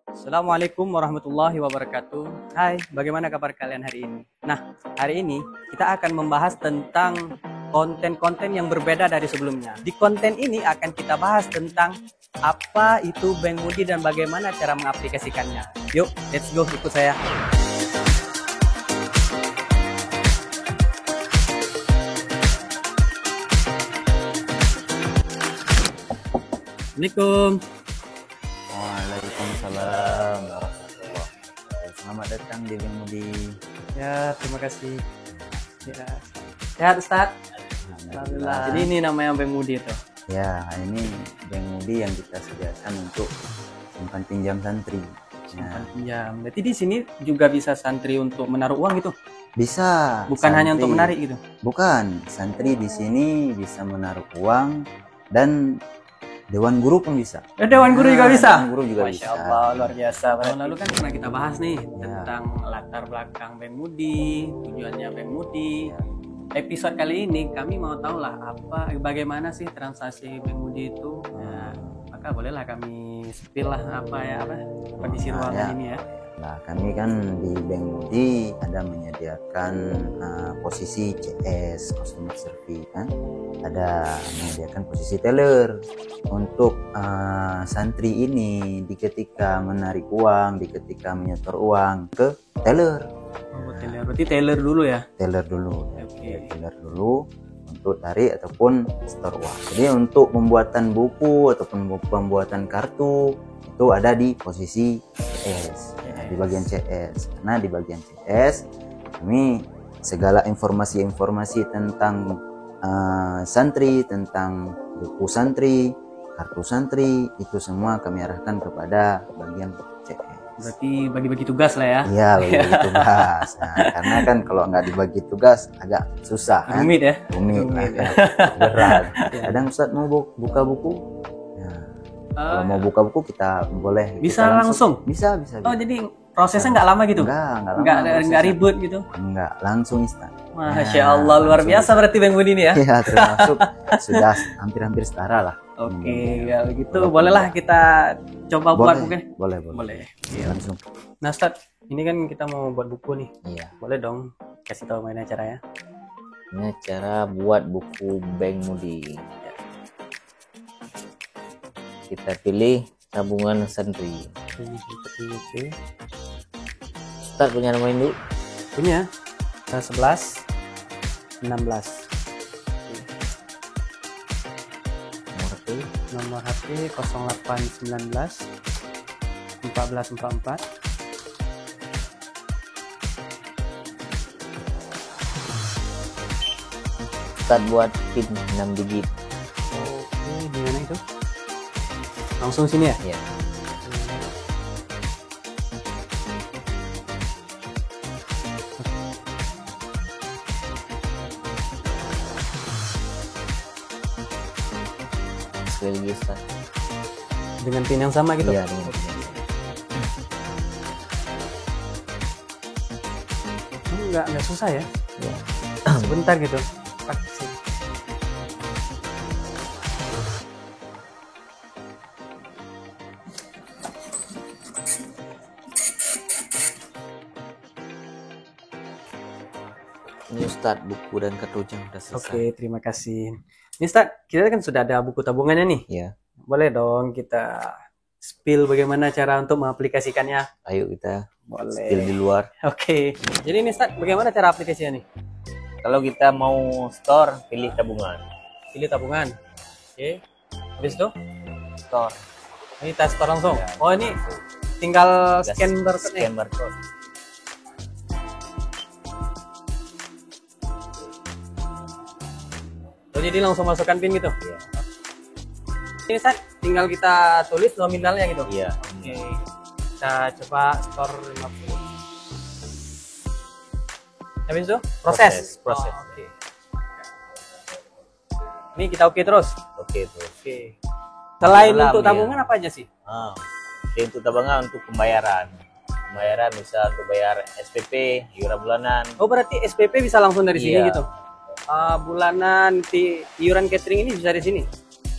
Assalamualaikum warahmatullahi wabarakatuh. Hai, bagaimana kabar kalian hari ini? Nah, hari ini kita akan membahas tentang konten-konten yang berbeda dari sebelumnya. Di konten ini akan kita bahas tentang apa itu Bank Mudi dan bagaimana cara mengaplikasikannya. Yuk, let's go, ikut saya. Assalamualaikum. Waalaikumsalam warahmatullahi wabarakatuh. Selamat datang di Bank Mudi. Ya, terima kasih. Ya. Sehat, Ustaz? Alhamdulillah. Jadi ini namanya Bank Mudi itu. Ya, ini Bank Mudi yang kita sediakan untuk simpan pinjam santri. Simpan pinjam. Berarti di sini juga bisa santri untuk menaruh uang gitu? Bisa. Bukan hanya untuk menarik gitu? Bukan. Santri di sini bisa menaruh uang dan Dewan Guru pun bisa. Dewan Guru juga bisa? Dewan Guru juga Masya bisa. Allah, luar biasa. Tahun lalu kan pernah kita bahas nih tentang latar belakang Bank Mudi, tujuannya Bank Mudi. Episode kali ini kami mau tahu lah bagaimana sih transaksi Bank Mudi itu. Ya, maka bolehlah kami spill lah apa kondisi ruangan ini ya. Nah, kami kan di Bank Mudi ada menyediakan posisi CS, customer service kan. Ada menyediakan posisi teller untuk santri ini ketika menarik uang, ketika menyetor uang ke teller. Oh, teller. Berarti teller dulu ya? Teller dulu. Okay. Teller dulu untuk tarik ataupun setor uang. Jadi untuk pembuatan buku ataupun pembuatan kartu itu ada di posisi CS. Di bagian CS. Karena di bagian CS kami segala informasi-informasi tentang santri, tentang buku santri, kartu santri, itu semua kami arahkan kepada bagian CS. Berarti bagi-bagi tugas lah ya? Iya, bagi-bagi tugas. Nah, karena kan kalau nggak dibagi tugas agak susah kan? Rumit ya? Rumit ya. Berat. Kadang Ustadz mau buka buku, kalau mau buka buku kita boleh. Bisa kita langsung? Bisa. Oh, jadi prosesnya nggak lama gitu? Nggak ribut gitu? Enggak, langsung instan. Masya Allah, luar biasa berarti Bank Mudi ini ya? Iya, termasuk sudah hampir setara lah. Oke, kalau gitu bolehlah kita coba buat mungkin? Boleh. Iya. Langsung. Nah, Ustadz, ini kan kita mau buat buku nih. Iya. Boleh dong kasih tahu mainnya caranya? Ini cara buat buku Bank Mudi. Kita pilih tabungan santri. Oke. Start punya nama induk? Punya 11 16. Nomor HP 0819 1444. Start buat PIN 6 digit. Oke, di mana itu? Langsung sini ya? Ya. Sekali lagi start. Dengan PIN yang sama gitu? Iya, dengan PIN. Enggak susah ya? Ya. Sebentar gitu. Ini Ustadz, buku dan kartunya sudah selesai. Oke, terima kasih. Ini Ustadz, kita kan sudah ada buku tabungannya nih. Iya. Boleh dong kita spill bagaimana cara untuk mengaplikasikannya? Ayo kita Boleh. spill di luar. Oke. Jadi ini Ustadz, bagaimana cara aplikasinya nih? Kalau kita mau store, pilih tabungan. Pilih tabungan. Oke. Habis itu? Store. Ini kita store langsung. Oh, ini tinggal scan barcode-nya. Scan barcode. Oh, jadi langsung masukkan PIN gitu? Iya. Ini Ustadz, tinggal kita tulis nominalnya gitu? Iya. Oke. Kita coba store 50. Habis itu? Proses. Proses. Oh, oke. Ini kita oke terus? Oke terus. Oke. Selain Dalam, untuk ya. tabungan apa aja sih? Untuk tabungan untuk pembayaran. Pembayaran bisa untuk bayar SPP, iuran bulanan. Oh, berarti SPP bisa langsung dari sini Iya. gitu? Bulanan, iuran catering ini bisa dari sini?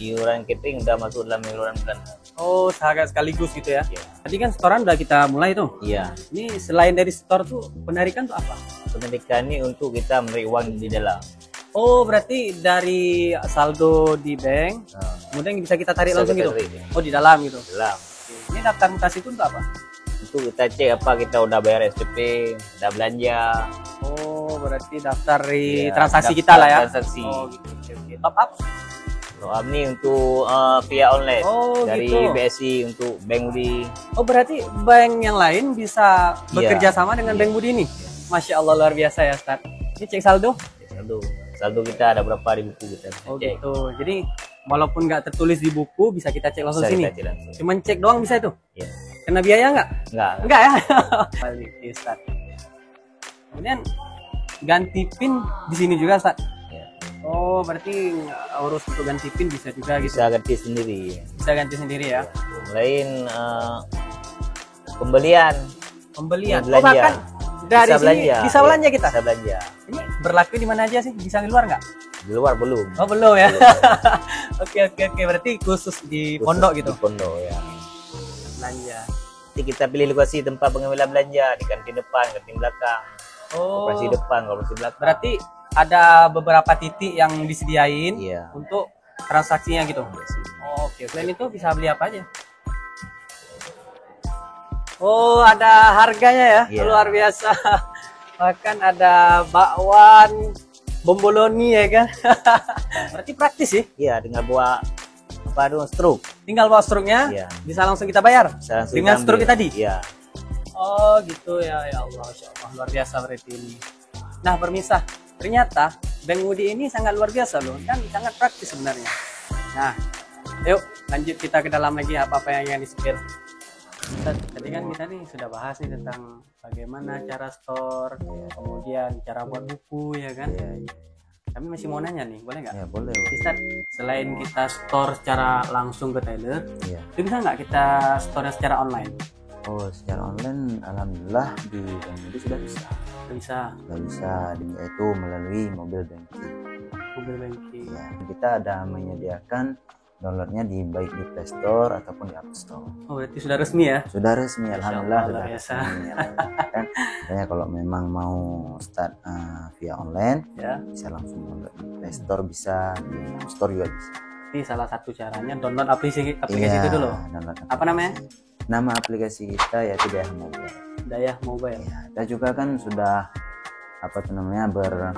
iuran catering udah masuk dalam iuran bulanan. Oh, sangat sekaligus gitu ya. Iya. Tadi kan setoran udah kita mulai tuh. Iya. Ini selain dari store tuh penarikan tuh apa? Penarikan ini untuk kita menarik uang di dalam. Oh, berarti dari saldo di bank, Nah, kemudian bisa kita tarik bisa langsung kita gitu. tarik, ya. Oh, di dalam gitu. Di dalam. Ini daftar mutasi itu untuk apa? Untuk kita cek apa kita udah bayar SPP, udah belanja. Oh, berarti daftar di Iya, transaksi daftar kita lah ya. transaksi. Oh, gitu. Oke, oke. Top up? Doa ini untuk via online Oh, dari gitu. BSI untuk Bank Budi. Oh, berarti bank yang lain bisa Iya. bekerja sama dengan Bank Budi ini? Masya Allah, luar biasa ya, Ustaz. Ini cek saldo? Saldo kita ada berapa di buku kita bisa Oh, cek. gitu. Jadi, walaupun nggak tertulis di buku, bisa kita cek langsung Bisa sini. kita cek langsung. Cuman cek doang bisa itu? Iya. Kena biaya nggak? Enggak. Enggak ya? Balik, Ustaz. Kemudian, ganti PIN di sini juga, Ustaz? Ya. Oh, berarti urus untuk ganti PIN bisa juga gitu. Bisa ganti sendiri. Bisa ganti sendiri ya. Lain pembelian. Pembelian. Belanja. Oh, bahkan dari Bisa sini belanja. bisa belanja Iya, kita. Bisa belanja. Ini berlaku di mana aja sih? Bisa di luar nggak? Di luar belum. Oh, belum ya. Oke, oke, oke. Berarti khusus di Khusus pondok gitu. Di pondok ya. Belanja. Nanti kita pilih lokasi tempat pengambilan belanja di kantin depan, kantin belakang, Oh, koperasi depan, koperasi belakang. berarti ada beberapa titik yang disediain Iya. untuk transaksinya gitu. Iya sih. Oh, oke. Selain itu bisa beli apa aja? Oh, ada harganya ya. Iya. Luar biasa. Bahkan ada bakwan, bomboloni ya kan. Berarti praktis sih. Iya, dengan bawa apa itu struk. Tinggal bawa struknya, Iya. bisa langsung kita bayar. Bisa langsung Dengan diambil. struknya tadi. Iya. Oh, gitu ya. Ya Allah, Masya Allah. Luar biasa berarti ini. Nah, permisah. Ternyata Bank Budi ini sangat luar biasa loh. Dan sangat praktis sebenarnya. Nah, yuk lanjut kita ke dalam lagi apa-apa yang di-spill. Tadi kan kita nih sudah bahas nih tentang bagaimana cara store, kemudian cara buat buku ya kan. Kami masih mau nanya nih, boleh nggak? Ya boleh. Ustaz, selain kita store secara langsung ke tailor, Iya. itu bisa nggak kita store secara online? Oh, secara online alhamdulillah di Bank Budi sudah bisa. Bisa Sudah bisa yaitu melalui mobile banking. Google Banking. Ya, kita ada menyediakan downloadnya di baik di Play Store ataupun di App Store. Oh, berarti sudah resmi ya? Sudah resmi, alhamdulillah Allah, sudah luar biasa. resmi. Kan, makanya kalau memang mau start via online, Ya, bisa langsung download di Play Store, bisa di App Store juga bisa. ini salah satu caranya download aplikasi Iya, itu dulu. download Apa namanya? Nama aplikasi kita yaitu Dayah Mobile. Dayah Mobile. Ya, kita juga kan sudah apa tuh namanya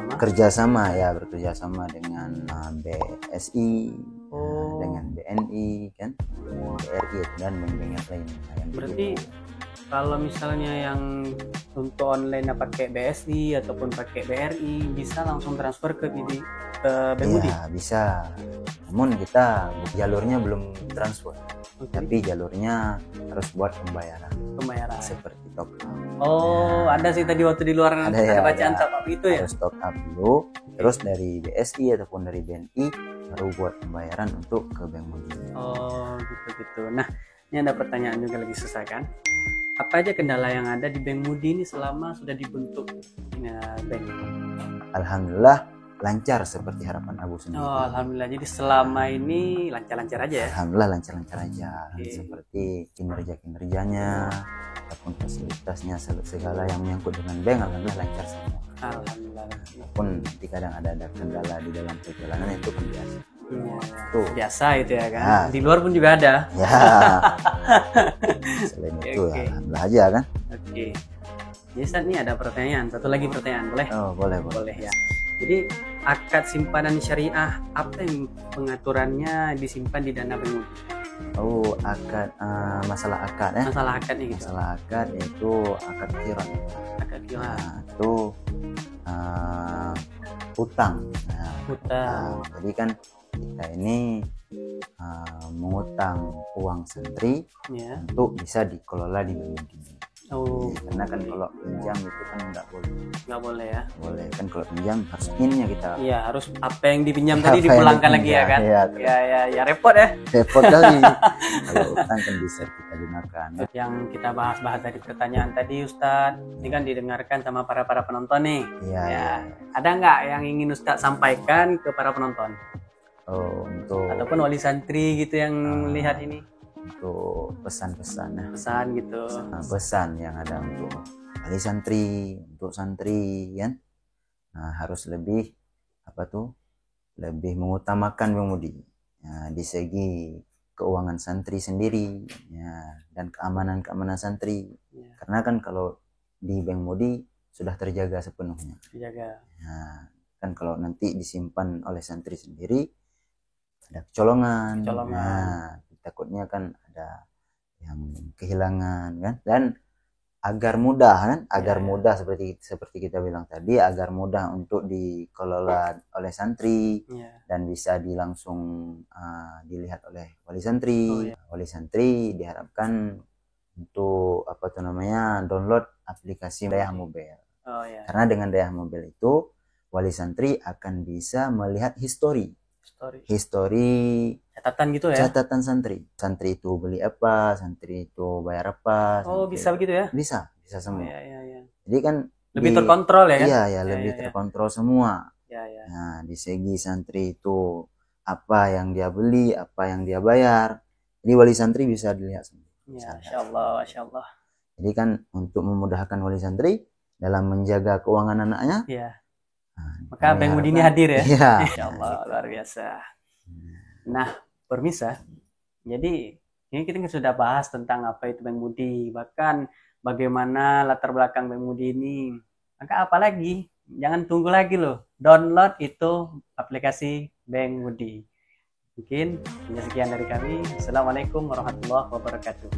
bekerja sama dengan BSI, Oh. dengan BNI kan, BRI dan bank-bank yang lain. Nah, yang Berarti begitu. kalau misalnya yang untuk online pakai BSI ataupun pakai BRI bisa langsung transfer ke Bank Budi. Iya bisa, namun kita jalurnya belum transfer, Oke. tapi jalurnya harus buat pembayaran Pembayaran. seperti top up. Oh, ada sih tadi waktu di luar Ada ada ya, bacaan ada. top up itu ya. Harus top up dulu, terus dari BSI ataupun dari BNI baru buat pembayaran untuk ke Bank Budi. Oh, gitu-gitu. Nah, ini ada pertanyaan juga lagi susah kan? Apa aja kendala yang ada di Bank Budi ini selama sudah dibentuk bank? Alhamdulillah lancar seperti harapan Abu sendiri. Oh, alhamdulillah. Jadi selama ini lancar-lancar aja ya. Alhamdulillah lancar-lancar aja. Oke. Seperti kinerja-kinerjanya ataupun fasilitasnya segala yang menyangkut dengan bank alhamdulillah lancar semua. Alhamdulillah. Walaupun nanti kadang ada kendala di dalam perjalanan itu kan biasa. Ya, Tuh. biasa itu ya kan. Ya. Di luar pun juga ada. Ya. Selain Oke, itu oke. ya alhamdulillah aja kan. Oke. Jadi Ustaz, nih ada pertanyaan. Satu lagi pertanyaan, boleh? Oh boleh boleh. Boleh ya. Jadi akad simpanan syariah apa yang pengaturannya disimpan di dana Bank Budi? Oh akad masalah akad ya. Masalah akadnya gitu. Masalah akad itu akad kiran. Akad kilat, Nah, itu utang. Nah, hutang. jadi kan kita ini mengutang uang santri Ya. untuk bisa dikelola di Bank Budi. Oh, Karena kan kalau pinjam itu kan nggak boleh. nggak boleh ya. Boleh kan kalau pinjam harus innya kita Iya, harus apa yang dipinjam Apa tadi yang dipulangkan lagi ya dipinjam, kan? iya. Ya, repot ya. repot kali. Kalau utang kan bisa kita gunakan. Yang kita bahas-bahas dari pertanyaan tadi Ustadz, ini kan didengarkan sama para penonton nih. Iya. Ya. iya. Ada nggak yang ingin Ustadz sampaikan ke para penonton? untuk ataupun wali santri gitu yang melihat ini untuk pesan-pesan ya. pesan gitu. Nah, pesan yang ada untuk wali santri, untuk santri kan. Nah, harus lebih lebih mengutamakan Bang Mudi di segi keuangan santri sendiri ya, dan keamanan santri Ya. karena kan kalau di Bank Mudi sudah terjaga sepenuhnya. Dijaga. Nah, kan kalau nanti disimpan oleh santri sendiri ada kecolongan. Nah, takutnya kan ada yang kehilangan kan, dan agar mudah mudah seperti kita bilang tadi, agar mudah untuk dikelola oleh santri dan bisa langsung dilihat oleh wali santri. Wali santri diharapkan untuk download aplikasi Dayah Mobile. Karena dengan Dayah Mobile itu wali santri akan bisa melihat history Catatan gitu ya. catatan santri itu beli apa, santri itu bayar apa. Bisa begitu ya. Bisa semua. Iya. Jadi kan lebih terkontrol ya kan. Iya, lebih terkontrol semua. Iya. Nah, di segi santri itu apa yang dia beli, apa yang dia bayar, jadi wali santri bisa dilihat sendiri. Ya, Masya Allah. Jadi kan untuk memudahkan wali santri dalam menjaga keuangan anaknya. Iya. Maka Bang Mudi ini hadir ya. Iya. Masya Allah, luar biasa. Nah, permisa. Jadi ini kita sudah bahas tentang apa itu Bang Mudi, bahkan bagaimana latar belakang Bang Mudi ini. Maka apalagi, jangan tunggu lagi loh. Download itu aplikasi Bang Mudi. Mungkin sekian dari kami. Assalamualaikum warahmatullahi wabarakatuh.